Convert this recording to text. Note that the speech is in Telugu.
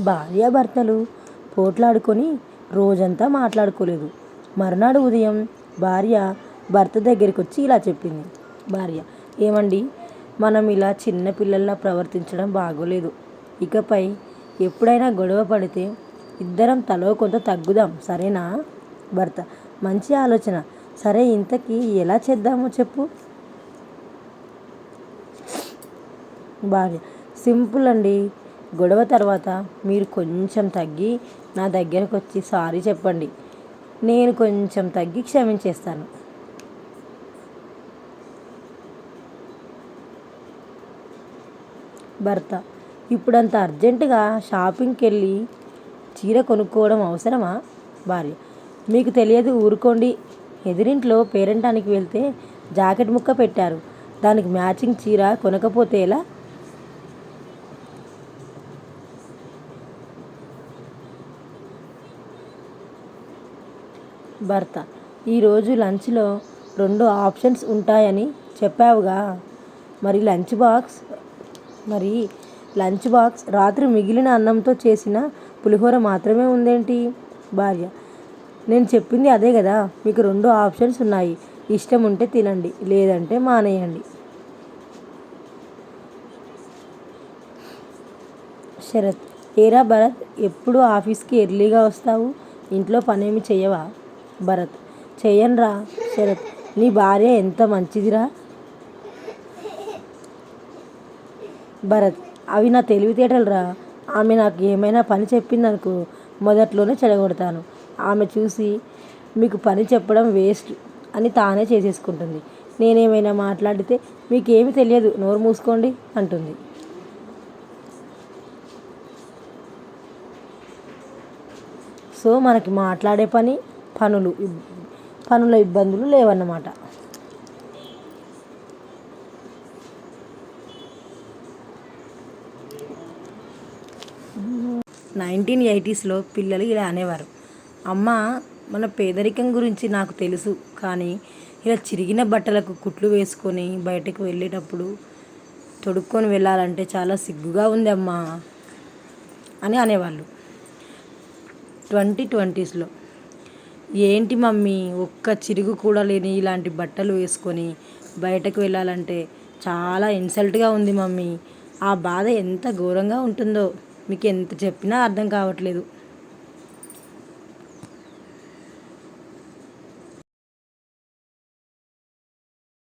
భార్యాభర్తలు పోట్లాడుకొని రోజంతా మాట్లాడుకోలేదు. మరునాడు ఉదయం భార్య భర్త దగ్గరికి వచ్చి ఇలా చెప్పింది. భార్య: ఏమండి, మనం ఇలా చిన్న పిల్లల్లా ప్రవర్తించడం బాగోలేదు. ఇకపై ఎప్పుడైనా గొడవ పడితే ఇద్దరం తలో కొంత తగ్గుదాం, సరేనా? భర్త: మంచి ఆలోచన. సరే, ఇంతకీ ఎలా చేద్దామో చెప్పు. భార్య: సింపుల్ అండి. గొడవ తర్వాత మీరు కొంచెం తగ్గి నా దగ్గరకు వచ్చి సారీ చెప్పండి. నేను కొంచెం తగ్గి క్షమించేస్తాను. భర్త: ఇప్పుడంత అర్జెంటుగా షాపింగ్కి వెళ్ళి చీర కొనుక్కోవడం అవసరమా? భార్య: మీకు తెలియదు, ఊరుకోండి. ఎదురింట్లో పేరంటానికి వెళ్తే జాకెట్ ముక్క పెట్టారు, దానికి మ్యాచింగ్ చీర కొనకపోతే ఎలా? భర్త: ఈరోజు లంచ్లో 2 ఆప్షన్స్ ఉంటాయని చెప్పావుగా, మరి లంచ్ బాక్స్ రాత్రి మిగిలిన అన్నంతో చేసిన పులిహోర మాత్రమే ఉందేంటి? భార్య: నేను చెప్పింది అదే కదా, మీకు 2 ఆప్షన్స్ ఉన్నాయి. ఇష్టం ఉంటే తినండి, లేదంటే మానేయండి. శరత్: ఏరా భరత్, ఎప్పుడు ఆఫీస్కి ఎర్లీగా వస్తావు? ఇంట్లో పనేమి చెయ్యవా? భరత్: చెయ్యనురా. శరత్: నీ భార్య ఎంత మంచిదిరా. భరత్: అవి నా తెలివితేటలురా. ఆమె నాకు ఏమైనా పని చెప్పిందనుకో, మొదట్లోనే చెడగొడతాను. ఆమె చూసి మీకు పని చెప్పడం వేస్ట్ అని తానే చేసేసుకుంటుంది. నేనేమైనా మాట్లాడితే మీకేమీ తెలియదు, నోరు మూసుకోండి అంటుంది. సో మనకి మాట్లాడే పనుల ఇబ్బందులు లేవన్నమాట. 1980sలో పిల్లలు ఇలా అనేవారు: అమ్మ, మన పేదరికం గురించి నాకు తెలుసు, కానీ ఇలా చిరిగిన బట్టలకు కుట్లు వేసుకొని బయటకు వెళ్ళేటప్పుడు తొడుక్కొని వెళ్ళాలంటే చాలా సిగ్గుగా ఉంది అమ్మా అని అనేవాళ్ళు. 2020sలో: ఏంటి మమ్మీ, ఒక్క చిరుగు కూడా లేని ఇలాంటి బట్టలు వేసుకొని బయటకు వెళ్ళాలంటే చాలా ఇన్సల్ట్గా ఉంది మమ్మీ. ఆ బాధ ఎంత ఘోరంగా ఉంటుందో మీకు ఎంత చెప్పినా అర్థం కావట్లేదు.